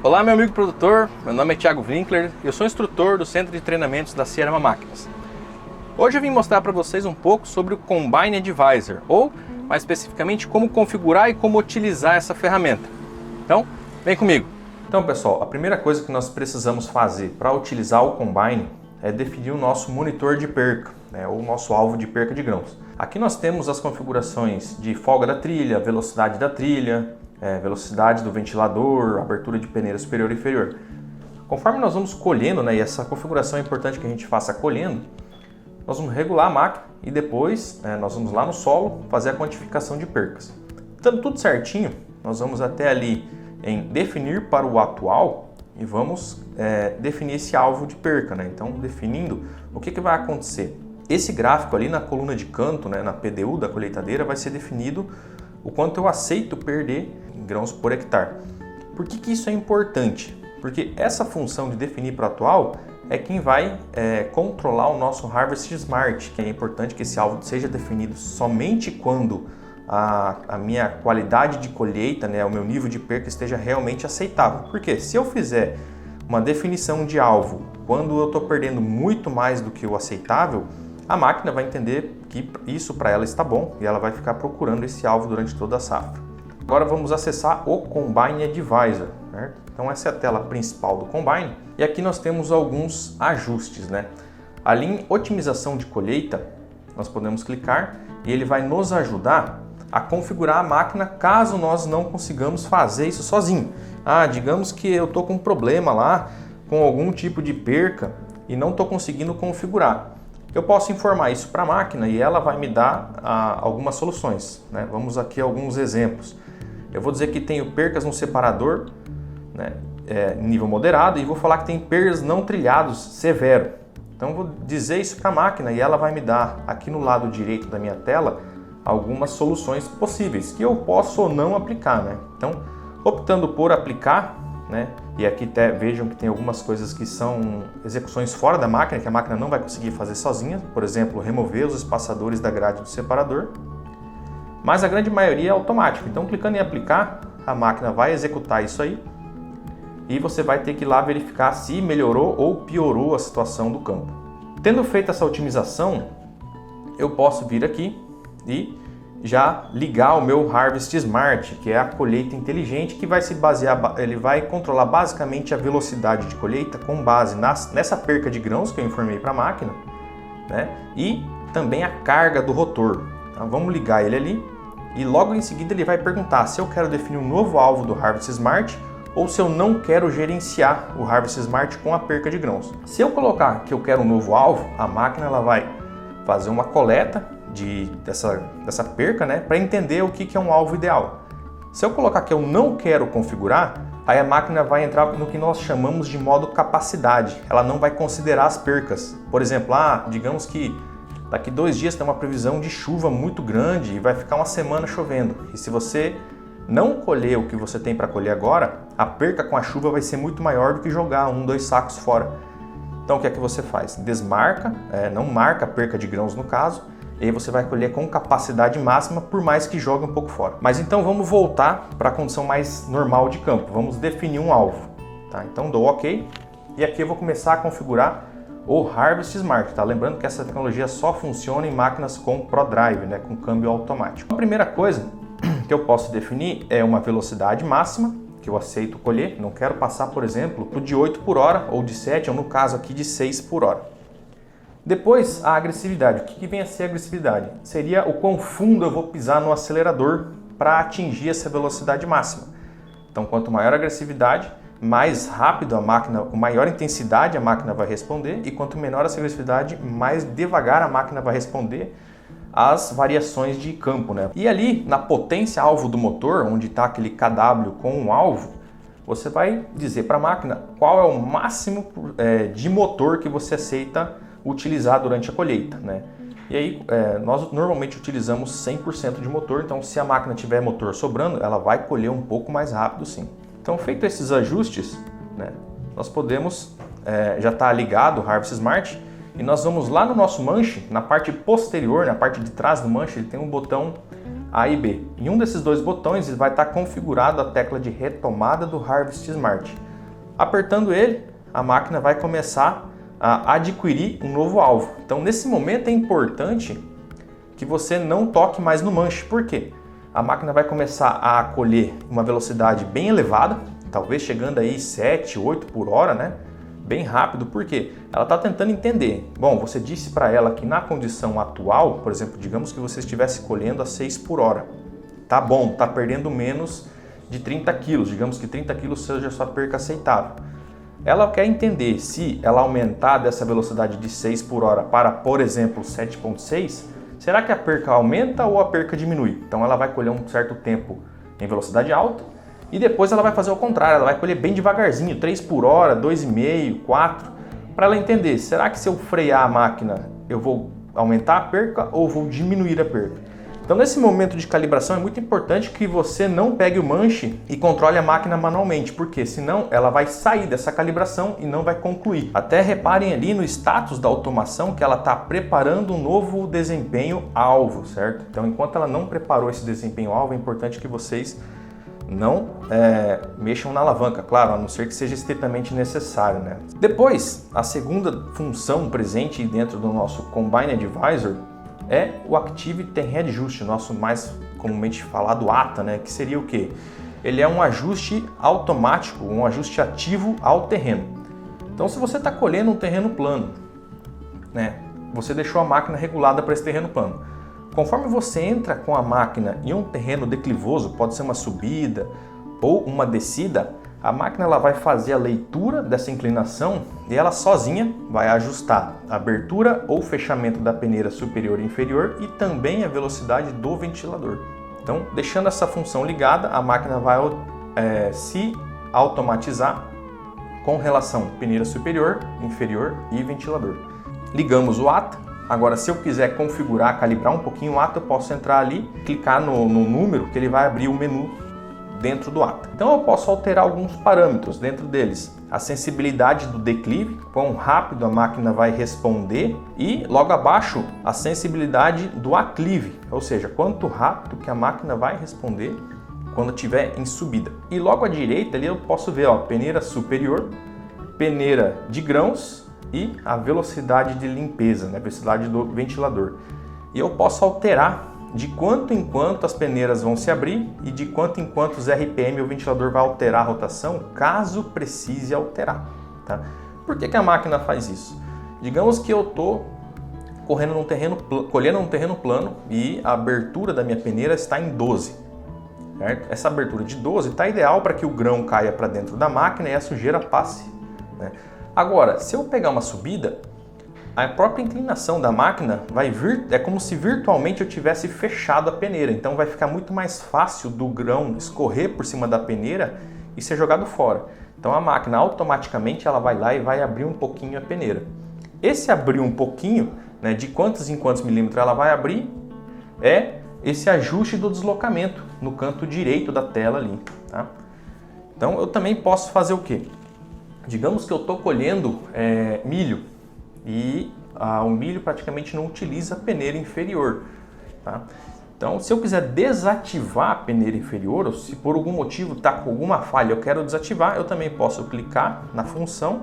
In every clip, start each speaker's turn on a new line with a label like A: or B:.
A: Olá, meu amigo produtor, meu nome é Thiago Winkler e eu sou instrutor do Centro de Treinamentos da Sierra Máquinas. Hoje eu vim mostrar para vocês um pouco sobre o Combine Advisor, ou mais especificamente como configurar e como utilizar essa ferramenta. Então, vem comigo! Então pessoal, a primeira coisa que nós precisamos fazer para utilizar o Combine é definir o nosso monitor de perca, ou o nosso alvo de perca de grãos. Aqui nós temos as configurações de folga da trilha, velocidade da trilha, velocidade do ventilador, abertura de peneira superior e inferior. Conforme nós vamos colhendo, e essa configuração é importante que a gente faça colhendo, nós vamos regular a máquina e depois nós vamos lá no solo fazer a quantificação de percas. Estando tudo certinho, nós vamos até ali em definir para o atual e vamos definir esse alvo de perca. Então, definindo, o que vai acontecer? Esse gráfico ali na coluna de canto, na PDU da colheitadeira, vai ser definido o quanto eu aceito perder em grãos por hectare. Por que isso é importante? Porque essa função de definir para o atual é quem vai controlar o nosso Harvest Smart. É importante que esse alvo seja definido somente quando a minha qualidade de colheita, o meu nível de perca esteja realmente aceitável. Porque se eu fizer uma definição de alvo quando eu estou perdendo muito mais do que o aceitável, a máquina vai entender que isso para ela está bom e ela vai ficar procurando esse alvo durante toda a safra. Agora vamos acessar o Combine Advisor, certo? Então essa é a tela principal do Combine e aqui nós temos alguns ajustes. Ali em otimização de colheita, nós podemos clicar e ele vai nos ajudar a configurar a máquina caso nós não consigamos fazer isso sozinho. Digamos que eu estou com um problema lá com algum tipo de perca e não estou conseguindo configurar. Eu posso informar isso para a máquina e ela vai me dar algumas soluções. Vamos aqui a alguns exemplos. Eu vou dizer que tenho percas no separador, nível moderado, e vou falar que tem percas não trilhados severo. Então vou dizer isso para a máquina e ela vai me dar aqui no lado direito da minha tela algumas soluções possíveis que eu posso ou não aplicar. Então, optando por aplicar, e aqui vejam que tem algumas coisas que são execuções fora da máquina, que a máquina não vai conseguir fazer sozinha, por exemplo, remover os espaçadores da grade do separador, mas a grande maioria é automático. Então, clicando em aplicar, a máquina vai executar isso aí e você vai ter que ir lá verificar se melhorou ou piorou a situação do campo. Tendo feito essa otimização, eu posso vir aqui e já ligar o meu Harvest Smart, que é a colheita inteligente, que vai se basear, ele vai controlar basicamente a velocidade de colheita com base nessa perca de grãos que eu informei para a máquina, e também a carga do rotor. Então, vamos ligar ele ali e logo em seguida ele vai perguntar se eu quero definir um novo alvo do Harvest Smart ou se eu não quero gerenciar o Harvest Smart com a perca de grãos. Se eu colocar que eu quero um novo alvo, a máquina ela vai fazer uma coleta dessa perca, para entender o que é um alvo ideal. Se eu colocar que eu não quero configurar, aí a máquina vai entrar no que nós chamamos de modo capacidade. Ela não vai considerar as percas. Por exemplo, digamos que daqui 2 dias tem uma previsão de chuva muito grande e vai ficar uma semana chovendo. E se você não colher o que você tem para colher agora, a perca com a chuva vai ser muito maior do que jogar 1, 2 sacos fora. Então o que é que você faz? Desmarca, não marca a perca de grãos no caso, e aí você vai colher com capacidade máxima, por mais que jogue um pouco fora. Mas então vamos voltar para a condição mais normal de campo. Vamos definir um alvo. Então dou OK. E aqui eu vou começar a configurar o Harvest Smart. Lembrando que essa tecnologia só funciona em máquinas com ProDrive, com câmbio automático. A primeira coisa que eu posso definir é uma velocidade máxima, que eu aceito colher. Não quero passar, por exemplo, de 8 por hora, ou de 7, ou no caso aqui de 6 por hora. Depois, a agressividade. O que vem a ser a agressividade? Seria o quão fundo eu vou pisar no acelerador para atingir essa velocidade máxima. Então, quanto maior a agressividade, mais rápido a máquina, com maior intensidade a máquina vai responder, e quanto menor essa agressividade, mais devagar a máquina vai responder às variações de campo. E ali, na potência alvo do motor, onde está aquele KW com o alvo, você vai dizer para a máquina qual é o máximo de motor que você aceita utilizar durante a colheita. E aí nós normalmente utilizamos 100% de motor, então se a máquina tiver motor sobrando, ela vai colher um pouco mais rápido sim. Então feito esses ajustes, nós podemos, já está ligado o Harvest Smart, e nós vamos lá no nosso manche, na parte posterior, na parte de trás do manche, ele tem um botão A e B. Em um desses dois botões vai estar configurado a tecla de retomada do Harvest Smart. Apertando ele, a máquina vai começar a adquirir um novo alvo. Então, nesse momento é importante que você não toque mais no manche. Por quê? A máquina vai começar a colher uma velocidade bem elevada, talvez chegando aí 7, 8 por hora, né? Bem rápido, porque ela está tentando entender. Bom, você disse para ela que na condição atual, por exemplo, digamos que você estivesse colhendo a 6 por hora. Tá bom, tá perdendo menos de 30 quilos, digamos que 30 quilos seja a sua perca aceitável. Ela quer entender se ela aumentar dessa velocidade de 6 por hora para, por exemplo, 7,6, será que a perca aumenta ou a perca diminui? Então ela vai colher um certo tempo em velocidade alta e depois ela vai fazer o contrário, ela vai colher bem devagarzinho, 3 por hora, 2,5, 4, para ela entender, será que se eu frear a máquina eu vou aumentar a perca ou vou diminuir a perca? Então, nesse momento de calibração é muito importante que você não pegue o manche e controle a máquina manualmente, porque senão ela vai sair dessa calibração e não vai concluir. Até reparem ali no status da automação que ela está preparando um novo desempenho alvo, certo? Então, enquanto ela não preparou esse desempenho alvo, é importante que vocês não mexam na alavanca, claro, a não ser que seja estritamente necessário, né? Depois, a segunda função presente dentro do nosso Combine Advisor é o Active Terrain Adjust, nosso mais comumente falado ATA, né? Que seria o quê? Ele é um ajuste automático, um ajuste ativo ao terreno. Então, se você está colhendo um terreno plano, né? Você deixou a máquina regulada para esse terreno plano. Conforme você entra com a máquina em um terreno declivoso, pode ser uma subida ou uma descida, a máquina ela vai fazer a leitura dessa inclinação e ela sozinha vai ajustar a abertura ou fechamento da peneira superior e inferior e também a velocidade do ventilador. Então, deixando essa função ligada, a máquina vai se automatizar com relação à peneira superior, inferior e ventilador. Ligamos o ATA. Agora, se eu quiser configurar, calibrar um pouquinho o ATA, eu posso entrar ali, clicar no número que ele vai abrir o menu dentro do ATA. Então eu posso alterar alguns parâmetros dentro deles. A sensibilidade do declive, quão rápido a máquina vai responder e logo abaixo a sensibilidade do aclive, ou seja, quanto rápido que a máquina vai responder quando estiver em subida. E logo à direita ali eu posso ver, ó, peneira superior, peneira de grãos e a velocidade de limpeza, né, velocidade do ventilador. E eu posso alterar de quanto em quanto as peneiras vão se abrir e de quanto em quanto os RPM o ventilador vai alterar a rotação, caso precise alterar. Tá? Por que a máquina faz isso? Digamos que eu estou colhendo um terreno plano e a abertura da minha peneira está em 12. Certo? Essa abertura de 12 está ideal para que o grão caia para dentro da máquina e a sujeira passe. Né? Agora, se eu pegar uma subida, a própria inclinação da máquina é como se virtualmente eu tivesse fechado a peneira, então vai ficar muito mais fácil do grão escorrer por cima da peneira e ser jogado fora. Então a máquina automaticamente ela vai lá e vai abrir um pouquinho a peneira. Esse abrir um pouquinho, né, de quantos em quantos milímetros ela vai abrir, é esse ajuste do deslocamento no canto direito da tela ali. Tá? Então eu também posso fazer o quê? Digamos que eu estou colhendo milho. E o milho praticamente não utiliza a peneira inferior. Tá? Então, se eu quiser desativar a peneira inferior, ou se por algum motivo está com alguma falha eu quero desativar, eu também posso clicar na função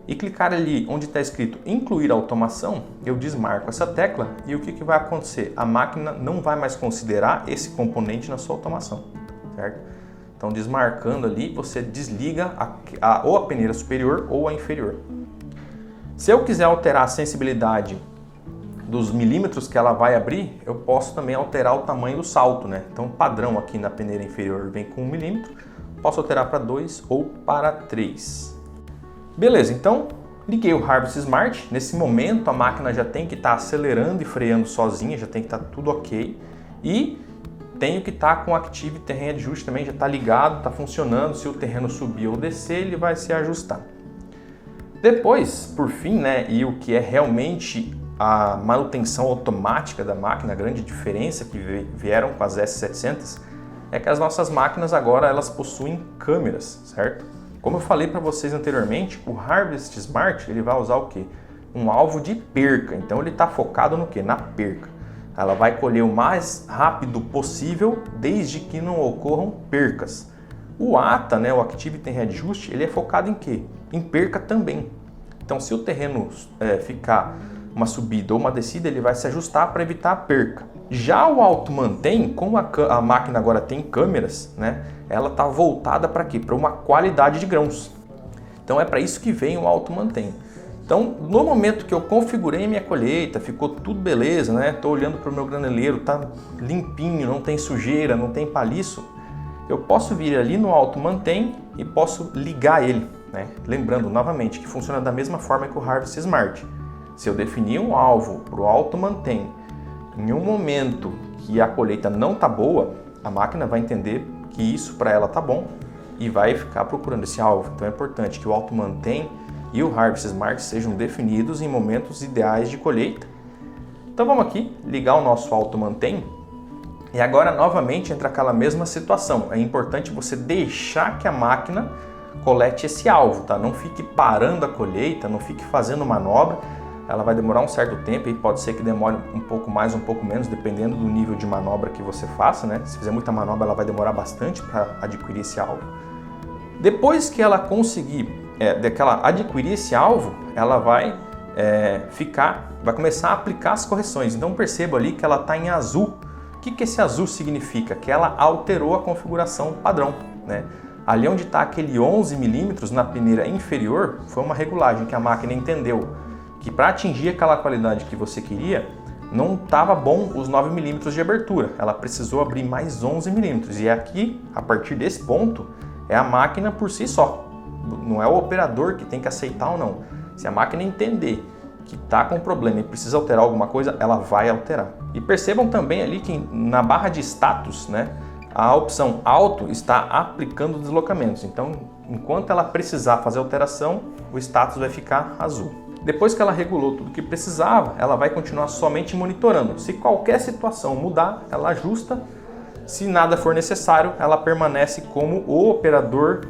A: e clicar ali onde está escrito incluir automação, eu desmarco essa tecla e o que vai acontecer? A máquina não vai mais considerar esse componente na sua automação. Certo? Então, desmarcando ali, você desliga ou a peneira superior ou a inferior. Se eu quiser alterar a sensibilidade dos milímetros que ela vai abrir, eu posso também alterar o tamanho do salto, né? Então, o padrão aqui na peneira inferior vem com 1 milímetro, posso alterar para 2 ou para 3. Beleza, então liguei o Harvest Smart. Nesse momento a máquina já tem que estar acelerando e freando sozinha, já tem que estar tudo ok. E tenho que estar com o Active Terrain Adjust também, já está ligado, está funcionando. Se o terreno subir ou descer, ele vai se ajustar. Depois, por fim, né, e o que é realmente a manutenção automática da máquina, a grande diferença que vieram com as S700, é que as nossas máquinas agora elas possuem câmeras, certo? Como eu falei para vocês anteriormente, o Harvest Smart ele vai usar o quê? Um alvo de perca, então ele está focado no quê? Na perca. Ela vai colher o mais rápido possível, desde que não ocorram percas. O ATA, né, o Active Terrain Adjust, ele é focado em quê? Em perca também. Então, se o terreno ficar uma subida ou uma descida, ele vai se ajustar para evitar a perca. Já o Auto Mantém, como a máquina agora tem câmeras, né, ela está voltada para quê? Para uma qualidade de grãos. Então é para isso que vem o Auto Mantém. Então, no momento que eu configurei minha colheita, ficou tudo beleza, né? Estou olhando para o meu graneleiro, tá limpinho, não tem sujeira, não tem paliço. Eu posso vir ali no Auto Mantém e posso ligar ele, né? Lembrando novamente que funciona da mesma forma que o Harvest Smart. Se eu definir um alvo para o Auto Mantém em um momento que a colheita não está boa, a máquina vai entender que isso para ela tá bom e vai ficar procurando esse alvo. Então é importante que o Auto Mantém e o Harvest Smart sejam definidos em momentos ideais de colheita. Então vamos aqui ligar o nosso Auto Mantém e agora novamente entra aquela mesma situação. É importante você deixar que a máquina colete esse alvo, tá? Não fique parando a colheita, não fique fazendo manobra. Ela vai demorar um certo tempo e pode ser que demore um pouco mais, um pouco menos, dependendo do nível de manobra que você faça, né? Se fizer muita manobra, ela vai demorar bastante para adquirir esse alvo. Depois que ela conseguir adquirir esse alvo, ela vai começar a aplicar as correções. Então perceba ali que ela está em azul. O que esse azul significa? Que ela alterou a configuração padrão, né? Ali onde está aquele 11 milímetros na peneira inferior, foi uma regulagem que a máquina entendeu que para atingir aquela qualidade que você queria, não estava bom os 9 milímetros de abertura. Ela precisou abrir mais 11 milímetros. E aqui, a partir desse ponto, é a máquina por si só. Não é o operador que tem que aceitar ou não. Se a máquina entender que está com problema e precisa alterar alguma coisa, ela vai alterar. E percebam também ali que na barra de status, né, a opção auto está aplicando deslocamentos. Então, enquanto ela precisar fazer alteração, o status vai ficar azul. Depois que ela regulou tudo que precisava, ela vai continuar somente monitorando. Se qualquer situação mudar, ela ajusta. Se nada for necessário, ela permanece como o operador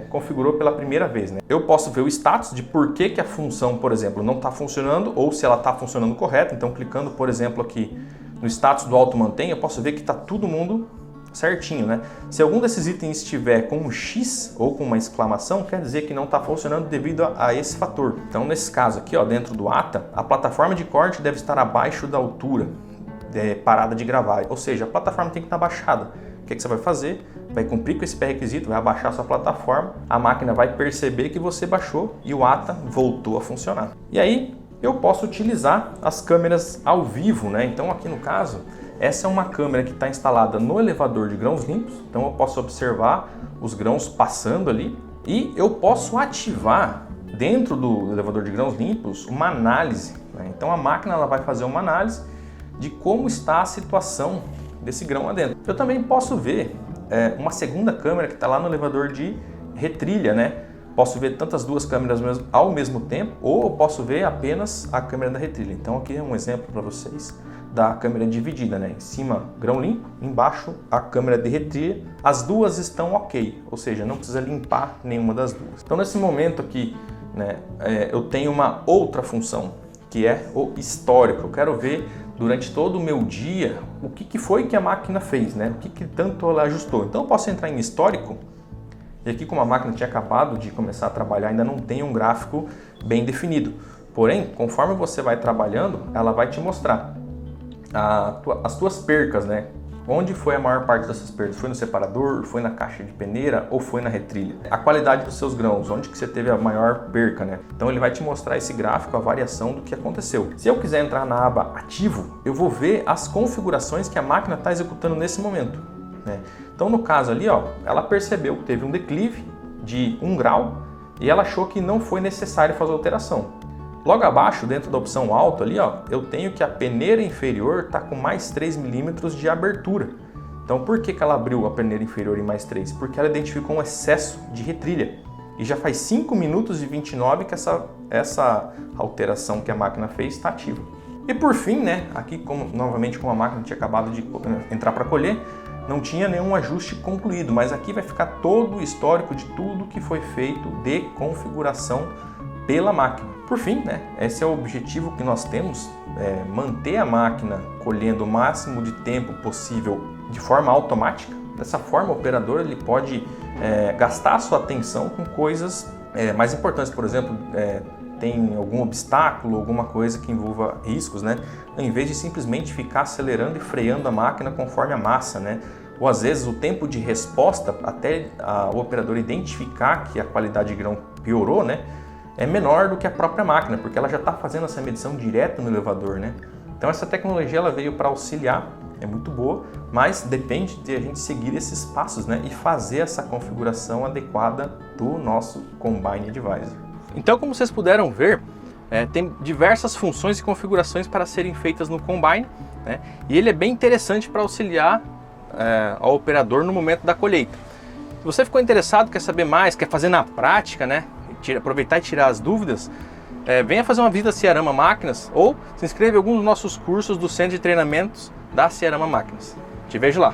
A: configurou pela primeira vez, né? Eu posso ver o status de por que a função, por exemplo, não está funcionando ou se ela está funcionando correto. Então, clicando, por exemplo, aqui no status do Auto Mantém, eu posso ver que está todo mundo certinho, né? Se algum desses itens estiver com um X ou com uma exclamação, quer dizer que não está funcionando devido a esse fator. Então, nesse caso aqui, ó, dentro do ATA, a plataforma de corte deve estar abaixo da altura parada de gravar, ou seja, a plataforma tem que estar baixada. O que você vai fazer? Vai cumprir com esse pré-requisito, vai abaixar a sua plataforma, a máquina vai perceber que você baixou e o ATA voltou a funcionar. E aí eu posso utilizar as câmeras ao vivo, né? Então aqui no caso, essa é uma câmera que está instalada no elevador de grãos limpos, então eu posso observar os grãos passando ali e eu posso ativar dentro do elevador de grãos limpos uma análise, né? Então a máquina ela vai fazer uma análise de como está a situação desse grão lá dentro. Eu também posso ver uma segunda câmera que está lá no elevador de retrilha, né? Posso ver tantas duas câmeras ao mesmo tempo ou eu posso ver apenas a câmera da retrilha. Então aqui é um exemplo para vocês da câmera dividida, né? Em cima grão limpo, embaixo a câmera de retrilha. As duas estão ok, ou seja, não precisa limpar nenhuma das duas. Então nesse momento aqui, né, eu tenho uma outra função que é o histórico. Eu quero ver durante todo o meu dia o que foi que a máquina fez, né? O que tanto ela ajustou. Então eu posso entrar em histórico e aqui, como a máquina tinha acabado de começar a trabalhar, ainda não tem um gráfico bem definido. Porém, conforme você vai trabalhando, ela vai te mostrar as tuas percas, né? Onde foi a maior parte dessas perdas? Foi no separador, foi na caixa de peneira ou foi na retrilha? A qualidade dos seus grãos, onde que você teve a maior perca, né? Então ele vai te mostrar esse gráfico, a variação do que aconteceu. Se eu quiser entrar na aba ativo, eu vou ver as configurações que a máquina está executando nesse momento, né? Então no caso ali, ó, ela percebeu que teve um declive de 1 grau e ela achou que não foi necessário fazer alteração. Logo abaixo, dentro da opção alto ali, ó, eu tenho que a peneira inferior está com mais 3 milímetros de abertura. Então por que ela abriu a peneira inferior em mais 3? Porque ela identificou um excesso de retrilha. E já faz 5 minutos e 29 que essa alteração que a máquina fez está ativa. E por fim, né, aqui novamente como a máquina tinha acabado de entrar para colher, não tinha nenhum ajuste concluído, mas aqui vai ficar todo o histórico de tudo que foi feito de configuração pela máquina. Por fim, né, esse é o objetivo que nós temos, manter a máquina colhendo o máximo de tempo possível de forma automática. Dessa forma, o operador ele pode gastar a sua atenção com coisas mais importantes. Por exemplo, tem algum obstáculo, alguma coisa que envolva riscos, né? Em vez de simplesmente ficar acelerando e freando a máquina conforme a massa, né? Ou às vezes o tempo de resposta até o operador identificar que a qualidade de grão piorou, né? É menor do que a própria máquina, porque ela já está fazendo essa medição direto no elevador, né? Então essa tecnologia ela veio para auxiliar, é muito boa, mas depende de a gente seguir esses passos, né? E fazer essa configuração adequada do nosso Combine Advisor. Então, como vocês puderam ver, tem diversas funções e configurações para serem feitas no Combine, né? E ele é bem interessante para auxiliar ao operador no momento da colheita. Se você ficou interessado, quer saber mais, quer fazer na prática, né? Aproveitar e tirar as dúvidas, venha fazer uma visita à Ciarama Máquinas ou se inscreva em algum dos nossos cursos do Centro de Treinamentos da Ciarama Máquinas. Te vejo lá!